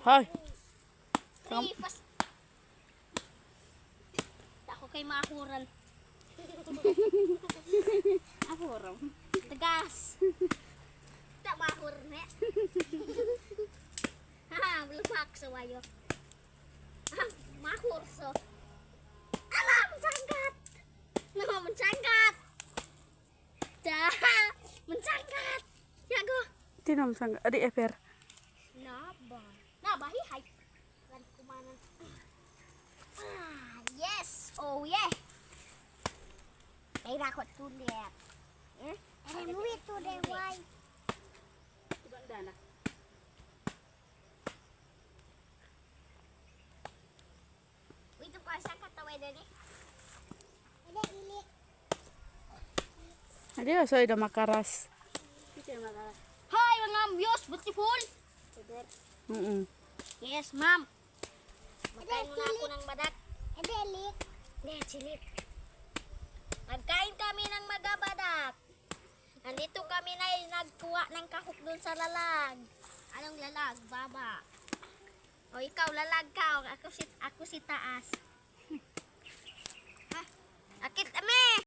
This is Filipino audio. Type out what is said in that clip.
Hoy. Fast. Ako kay makuran. Akuram. Tegas. Tak makur ne. Ha, belum paksa wayo. Makur so. Alam mencangkat. No, mencangkat. Dah, mencangkat. Ya go. Tinam sang adi eper. Naba. Naba hi hai. Lan kumana. Yes. Oh yeah. Đây ra khỏi tu đẹp. Em nuôi tu đẹp quay. Itu kau sangkat tahu ada ni. Ada ini. Adi aso ida makaras. Hai mga viewers, beautiful. Yes, ma'am. Magkain muna ako ng badak. Ada lik. Ada cilik. Nagkain kami ng magabadak. Nandito kami na nagkuha ng kahok doon sa lalag. Anong lalag? Baba. O ikaw, lalag ka. Ako si taas. Ha? Akit, ame!